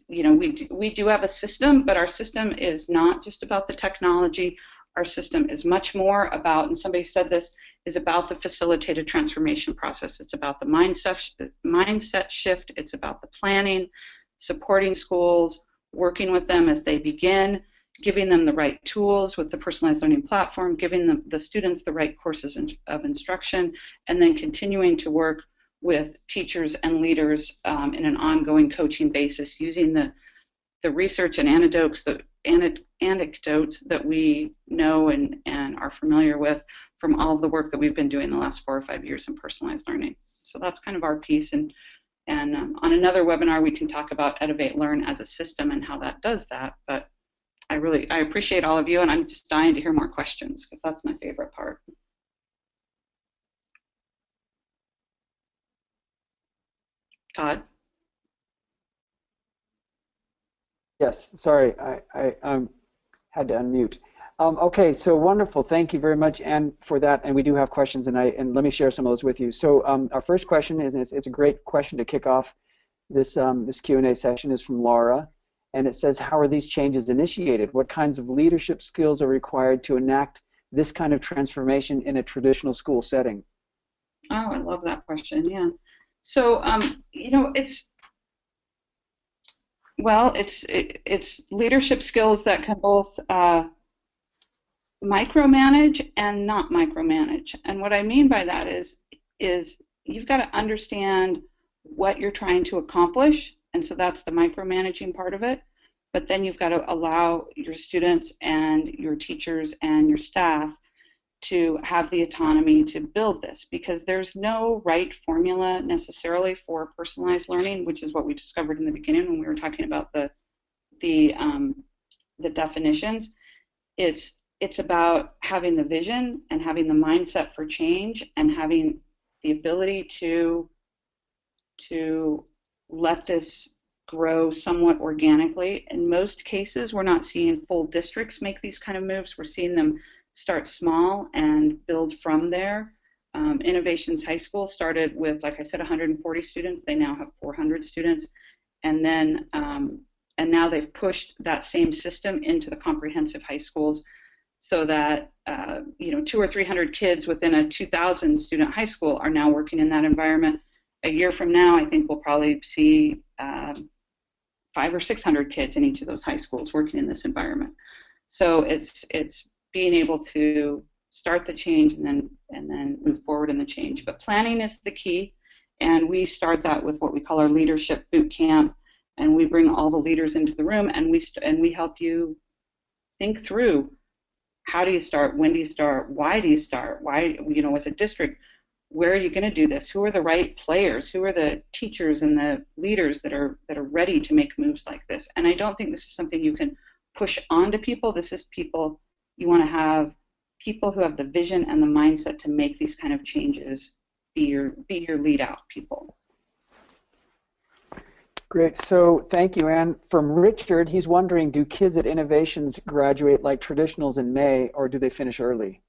we do have a system, but our system is not just about the technology. Our system is much more about, and somebody said this, is about the facilitated transformation process. It's about the mindset shift. It's about the planning, supporting schools, working with them as they begin, giving them the right tools with the personalized learning platform, giving the students the right courses of instruction, and then continuing to work with teachers and leaders in an ongoing coaching basis, using the research and anecdotes that we know and are familiar with from all of the work that we've been doing the last 4 or 5 years in personalized learning. So that's kind of our piece. And on another webinar, we can talk about Edivate Learn as a system and how that does that. But I appreciate all of you, and I'm just dying to hear more questions because that's my favorite part. Todd? Yes, sorry, I had to unmute. Okay, so wonderful. Thank you very much, Anne, for that. And we do have questions, and let me share some of those with you. So our first question is, and it's a great question to kick off this Q&A session, is from Laura, and it says, how are these changes initiated? What kinds of leadership skills are required to enact this kind of transformation in a traditional school setting? Oh, I love that question. Yeah. So it's leadership skills that can both micromanage and not micromanage. And what I mean by that is you've got to understand what you're trying to accomplish, and so that's the micromanaging part of it. But then you've got to allow your students and your teachers and your staff to have the autonomy to build this, because there's no right formula necessarily for personalized learning, which is what we discovered in the beginning when we were talking about the definitions. It's about having the vision and having the mindset for change and having the ability to let this grow somewhat organically. In most cases, we're not seeing full districts make these kind of moves. We're seeing them start small and build from there. Innovations High School started with, like I said, 140 students. They now have 400 students. And then and now they've pushed that same system into the comprehensive high schools, so that 200 or 300 kids within a 2,000 student high school are now working in that environment. A year from now, I think we'll probably see 500 or 600 kids in each of those high schools working in this environment. So it's being able to start the change and then move forward in the change. But planning is the key, and we start that with what we call our leadership boot camp, and we bring all the leaders into the room, and we help you think through, how do you start, when do you start, why do you start, why, as a district, where are you going to do this? Who are the right players? Who are the teachers and the leaders that are ready to make moves like this? And I don't think this is something you can push onto people. This is people, you want to have people who have the vision and the mindset to make these kind of changes be your lead out people. Great. So thank you, Anne. From Richard, he's wondering, do kids at Innovations graduate like traditionals in May, or do they finish early?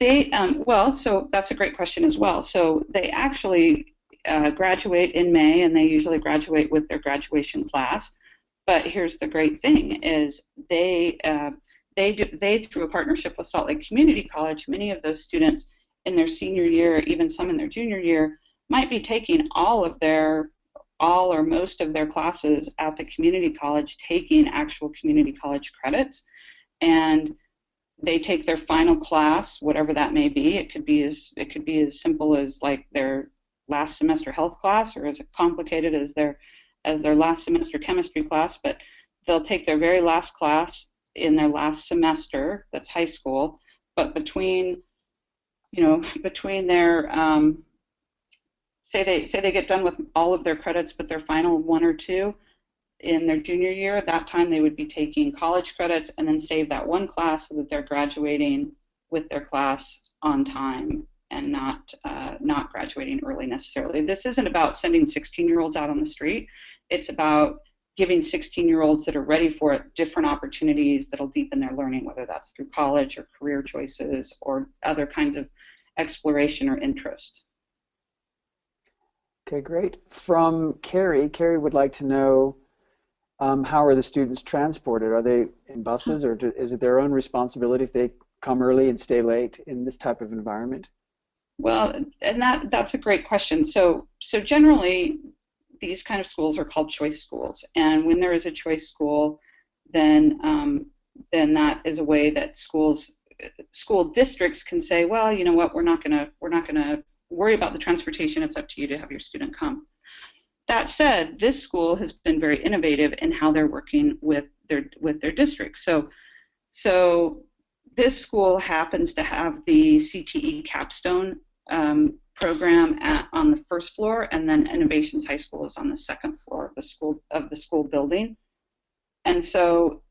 So that's a great question as well. So they actually graduate in May, and they usually graduate with their graduation class. But here's the great thing: is they through a partnership with Salt Lake Community College, many of those students in their senior year, even some in their junior year, might be taking all or most of their classes at the community college, taking actual community college credits, and they take their final class, whatever that may be. It could be as simple as like their last semester health class, or as complicated as their last semester chemistry class. But they'll take their very last class in their last semester. That's high school. But between their say they get done with all of their credits, but their final one or two in their junior year, that time they would be taking college credits and then save that one class so that they're graduating with their class on time and not graduating early necessarily. This isn't about sending 16-year-olds out on the street. It's about giving 16-year-olds that are ready for it different opportunities that'll deepen their learning, whether that's through college or career choices or other kinds of exploration or interest. Okay, great. From Carrie would like to know, how are the students transported? Are they in buses, or is it their own responsibility if they come early and stay late in this type of environment? Well, and that's a great question. So generally, these kind of schools are called choice schools, and when there is a choice school, then that is a way that school districts can say, well, you know what, we're not gonna worry about the transportation. It's up to you to have your student come. That said, this school has been very innovative in how they're working with their district. So this school happens to have the CTE capstone program on the first floor, and then Innovations High School is on the second floor of the school building. And so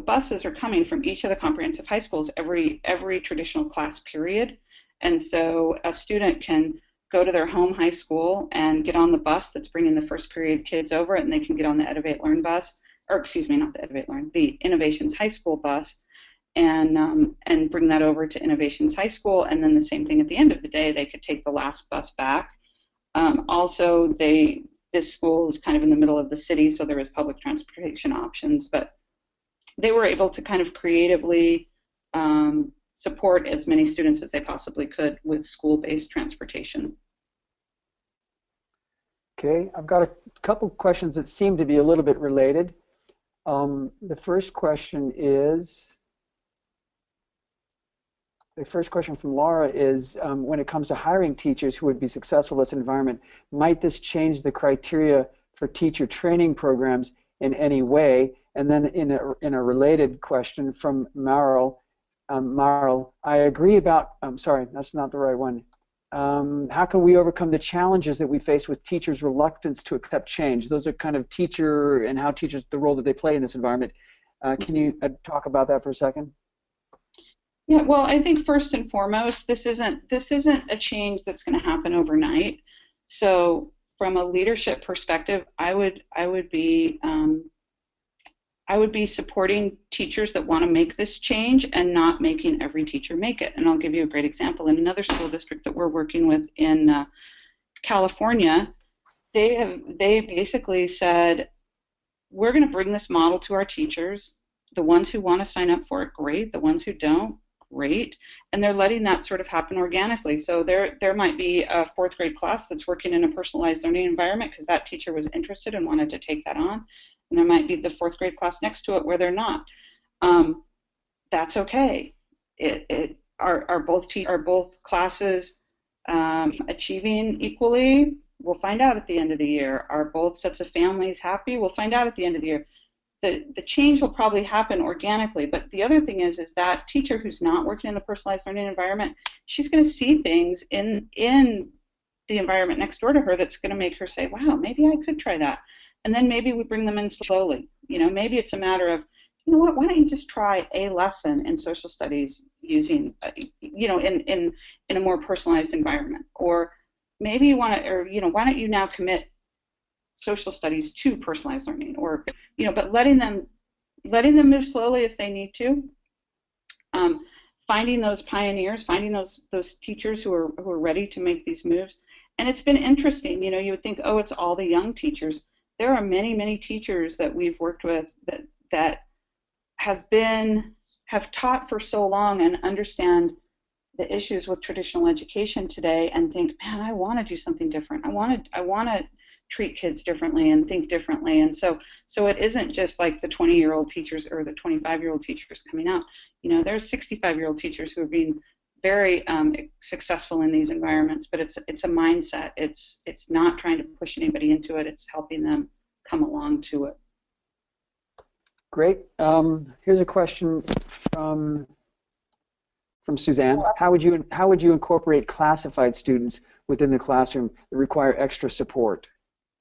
buses are coming from each of the comprehensive high schools every traditional class period. And so a student can go to their home high school and get on the bus that's bringing the first period kids over, and they can get on the Edivate Learn bus, or excuse me, not the Edivate Learn, the Innovations High School bus, and bring that over to Innovations High School, and then the same thing at the end of the day, they could take the last bus back. Also, this school is kind of in the middle of the city, so there is public transportation options, but they were able to kind of creatively support as many students as they possibly could with school-based transportation. Okay, I've got a couple questions that seem to be a little bit related. The first question from Laura is, when it comes to hiring teachers who would be successful in this environment, might this change the criteria for teacher training programs in any way? And then in a related question from Marl, I agree about, sorry, that's not the right one. How can we overcome the challenges that we face with teachers' reluctance to accept change? Those are kind of teacher and how teachers, the role that they play in this environment. Can you talk about that for a second? Yeah, well, I think first and foremost, this isn't a change that's going to happen overnight. So from a leadership perspective, I would be supporting teachers that want to make this change and not making every teacher make it. And I'll give you a great example. In another school district that we're working with in California, they basically said, we're going to bring this model to our teachers. The ones who want to sign up for it, great. The ones who don't, great. And they're letting that sort of happen organically. So there might be a fourth grade class that's working in a personalized learning environment because that teacher was interested and wanted to take that on. And there might be the fourth grade class next to it where they're not. That's okay. Are both classes achieving equally? We'll find out at the end of the year. Are both sets of families happy? We'll find out at the end of the year. The change will probably happen organically, but the other thing is that teacher who's not working in the personalized learning environment, she's going to see things in the environment next door to her that's going to make her say, wow, maybe I could try that. And then maybe we bring them in slowly. Maybe it's a matter of, you know what, why don't you just try a lesson in social studies using, in a more personalized environment? Or maybe you want to, or, why don't you now commit social studies to personalized learning? Or, but letting them move slowly if they need to. Finding those pioneers, finding those teachers who are ready to make these moves. And it's been interesting. You would think, oh, it's all the young teachers. There are many, many teachers that we've worked with that have taught for so long and understand the issues with traditional education today and think, man, I want to do something different. I want to treat kids differently and think differently. And so it isn't just like the 20-year-old teachers or the 25-year-old teachers coming out. There's 65-year-old teachers who are being very successful in these environments, but it's a mindset. It's not trying to push anybody into it. It's helping them come along to it. Great. Here's a question from Suzanne. How would you incorporate classified students within the classroom that require extra support?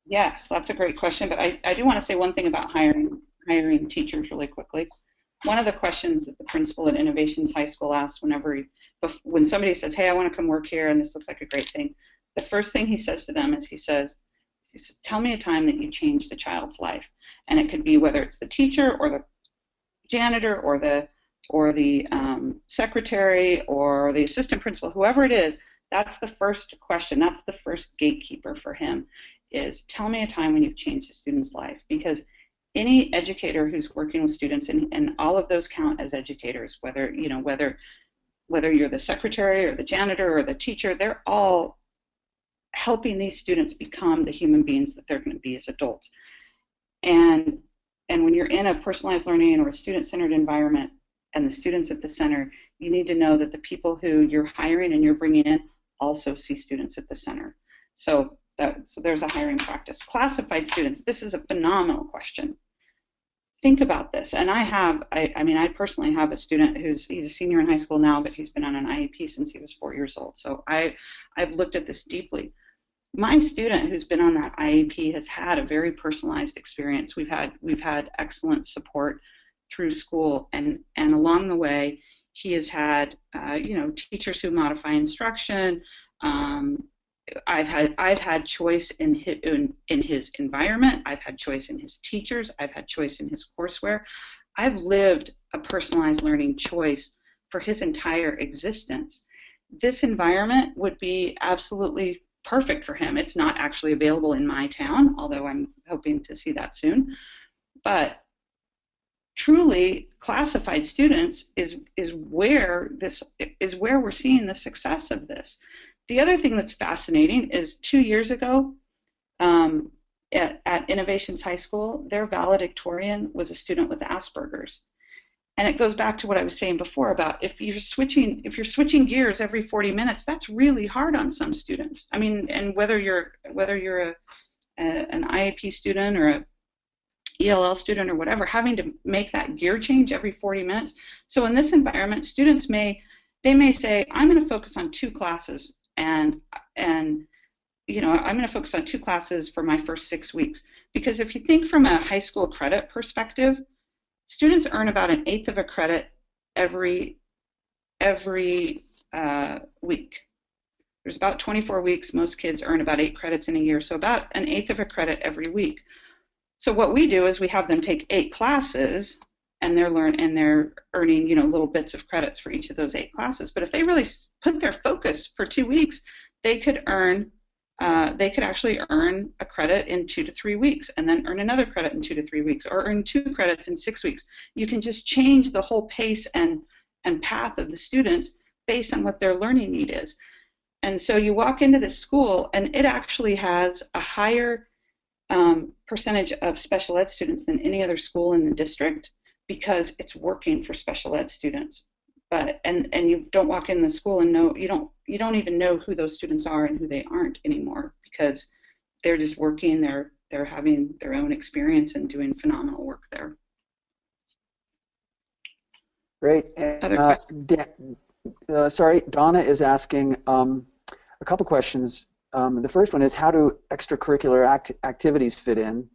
Yes, that's a great question. But I do want to say one thing about hiring teachers really quickly. one of the questions that the principal at Innovations High School asks when somebody says, hey, I want to come work here and this looks like a great thing, the first thing he says to them is he says, tell me a time that you changed a child's life. And it could be whether it's the teacher or the janitor or the secretary or the assistant principal, whoever it is. That's the first question. That's the first gatekeeper for him, is tell me a time when you've changed a student's life. Because any educator who's working with students, and all of those count as educators, whether you're the secretary or the janitor or the teacher, they're all helping these students become the human beings that they're going to be as adults. And when you're in a personalized learning or a student-centered environment and the students at the center, you need to know that the people who you're hiring and you're bringing in also see students at the center. So there's a hiring practice. Classified students, this is a phenomenal question. Think about this. And I personally have a student he's a senior in high school now, but he's been on an IEP since he was 4 years old. So I've looked at this deeply. My student who's been on that IEP has had a very personalized experience. We've had excellent support through school, and along the way, he has had teachers who modify instruction. I've had choice in his environment. I've had choice in his teachers. I've had choice in his courseware. I've lived a personalized learning choice for his entire existence. This environment would be absolutely perfect for him. It's not actually available in my town, although I'm hoping to see that soon. But truly, classified students is where we're seeing the success of this. The other thing that's fascinating is 2 years ago at Innovations High School, their valedictorian was a student with Asperger's. And it goes back to what I was saying before about if you're switching gears every 40 minutes, that's really hard on some students. I mean, and whether you're an IEP student or a ELL student or whatever, having to make that gear change every 40 minutes. So in this environment, students may say, I'm going to focus on 2 classes, and I'm going to focus on 2 classes for my first 6 weeks. Because if you think from a high school credit perspective, students earn about 1/8 of a credit every week. There's about 24 weeks. Most kids earn about 8 credits in a year, so about 1/8 of a credit every week. So what we do is we have them take 8 classes, and they're earning little bits of credits for each of those 8 classes. But if they really put their focus for 2 weeks, they could actually earn a credit in 2 to 3 weeks, and then earn another credit in 2 to 3 weeks, or earn 2 credits in 6 weeks. You can just change the whole pace and path of the students based on what their learning need is. And so you walk into this school, and it actually has a higher percentage of special ed students than any other school in the district, because it's working for special ed students. But and you don't walk in the school and you don't even know who those students are and who they aren't anymore, because they're just working, they're having their own experience and doing phenomenal work there. Great. Donna is asking a couple questions. The first one is, how do extracurricular activities fit in?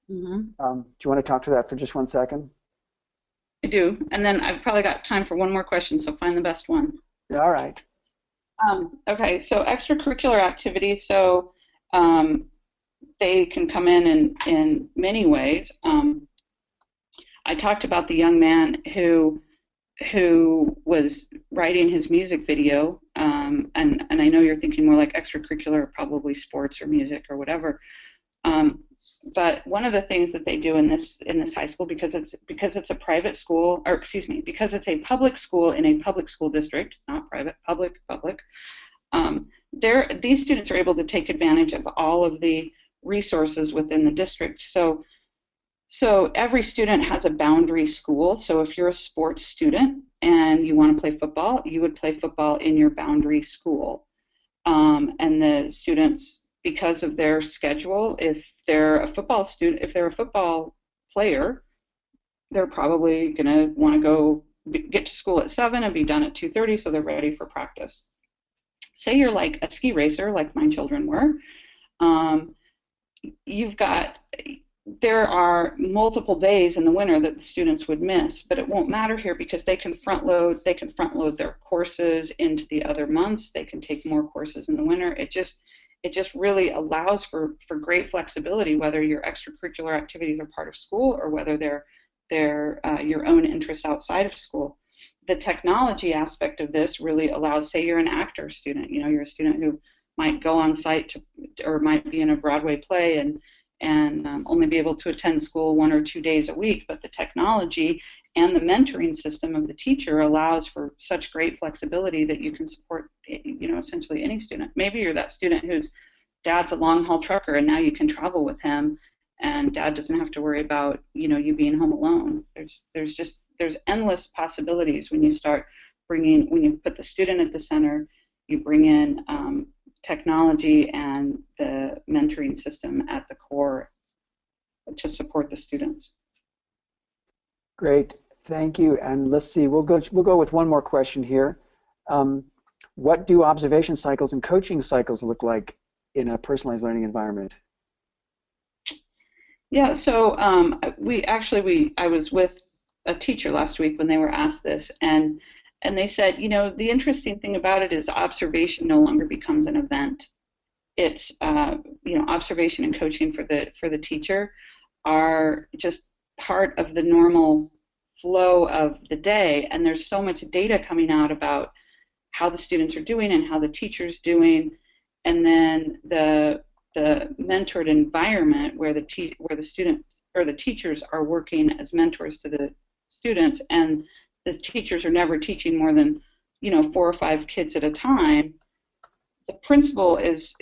Mm-hmm. Do you want to talk to that for just 1 second? I do, and then I've probably got time for one more question, so find the best one. All right. Okay, so extracurricular activities, so they can come in many ways. I talked about the young man who was writing his music video, and I know you're thinking more like extracurricular, probably sports or music or whatever. But one of the things that they do in this high school, because it's a private school, or excuse me, because it's a public school in a public school district, not private, public, these students are able to take advantage of all of the resources within the district. So every student has a boundary school. So if you're a sports student and you want to play football, you would play football in your boundary school. And the students, because of their schedule, if they're a football player, they're probably going to want to go get to school at 7 and be done at 2:30, so they're ready for practice. Say you're like a ski racer, like my children were. You've got there are multiple days in the winter that the students would miss, but it won't matter here because they can front load their courses into the other months. They can take more courses in the winter. It just really allows for great flexibility, whether your extracurricular activities are part of school or whether they're your own interests outside of school. The technology aspect of this really allows, say you're an actor student, you're a student who might go on site or might be in a Broadway play and only be able to attend school 1 or 2 days a week, but the technology and the mentoring system of the teacher allows for such great flexibility that you can support, essentially any student. Maybe you're that student whose dad's a long-haul trucker, and now you can travel with him, and dad doesn't have to worry about, you being home alone. There's endless possibilities when you put the student at the center, you bring in technology and the mentoring system at the core to support the students. Great, thank you. And let's see, we'll go with one more question here. What do observation cycles and coaching cycles look like in a personalized learning environment? Yeah, so I was with a teacher last week when they were asked this, and they said, the interesting thing about it is observation no longer becomes an event. It's observation and coaching for the teacher are just part of the normal flow of the day, and there's so much data coming out about how the students are doing and how the teacher's doing, and then the mentored environment where the students or the teachers are working as mentors to the students, and the teachers are never teaching more than 4 or 5 kids at a time. The principle is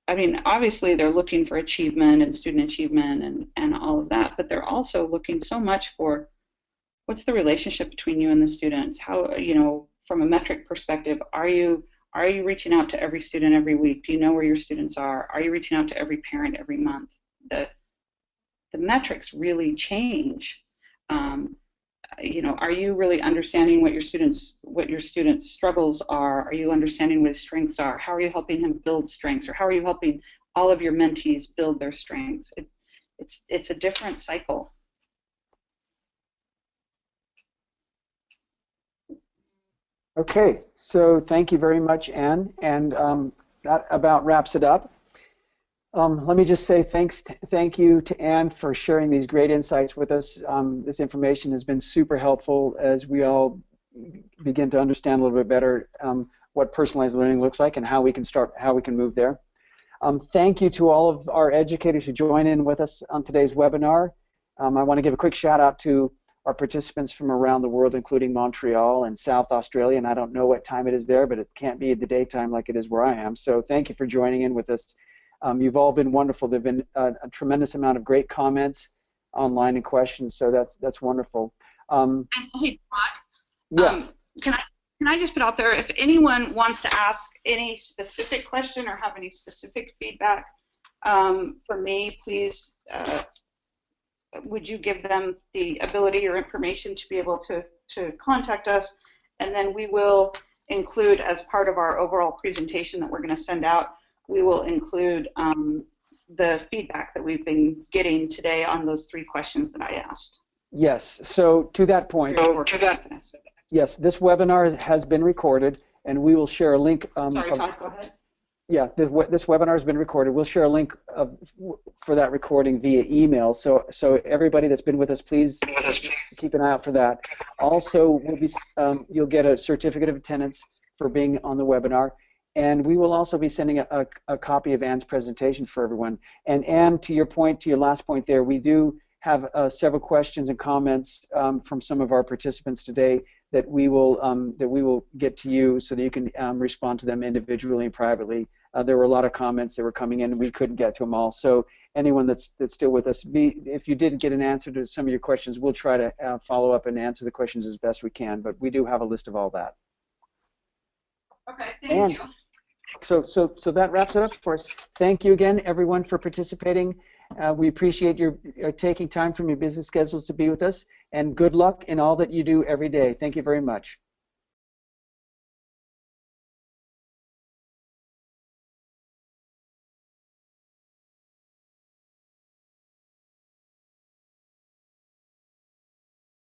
obviously they're looking for achievement and student achievement and all of that, but they're also looking so much for what's the relationship between you and the students. How, from a metric perspective, are you reaching out to every student every week? Do you know where your students are? Are you reaching out to every parent every month? The metrics really change. Are you really understanding what your students' struggles are? Are you understanding what his strengths are? How are you helping him build strengths, or how are you helping all of your mentees build their strengths? It's a different cycle. Okay, so thank you very much, Anne, and that about wraps it up. Let me just say thank you to Anne for sharing these great insights with us. This information has been super helpful as we all begin to understand a little bit better what personalized learning looks like and how we can move there. Thank you to all of our educators who join in with us on today's webinar. I want to give a quick shout out to our participants from around the world, including Montreal and South Australia, and I don't know what time it is there, but it can't be the daytime like it is where I am. So thank you for joining in with us. You've all been wonderful. There have been a tremendous amount of great comments online and questions, so that's wonderful. And hey, Todd, yes. Can I just put out there, if anyone wants to ask any specific question or have any specific feedback for me, please, would you give them the ability or information to be able to contact us, and then we will include, as part of our overall presentation that we're going to send out, we will include the feedback that we've been getting today on those 3 questions that I asked. Yes, so to that point, yes, this webinar has been recorded, and we will share a link. Sorry, Todd, go ahead. Yeah, this webinar has been recorded. We'll share a link for that recording via email. So everybody that's been with us, please keep an eye out for that. Also, you'll get a certificate of attendance for being on the webinar. And we will also be sending a copy of Anne's presentation for everyone. And Anne, to your last point there, we do have several questions and comments from some of our participants today that we will get to you so that you can respond to them individually and privately. There were a lot of comments that were coming in, and we couldn't get to them all. So anyone that's still with us, if you didn't get an answer to some of your questions, we'll try to follow up and answer the questions as best we can. But we do have a list of all that. Okay, thank you. So that wraps it up for us. Thank you again, everyone, for participating. We appreciate your taking time from your busy schedules to be with us, and good luck in all that you do every day. Thank you very much.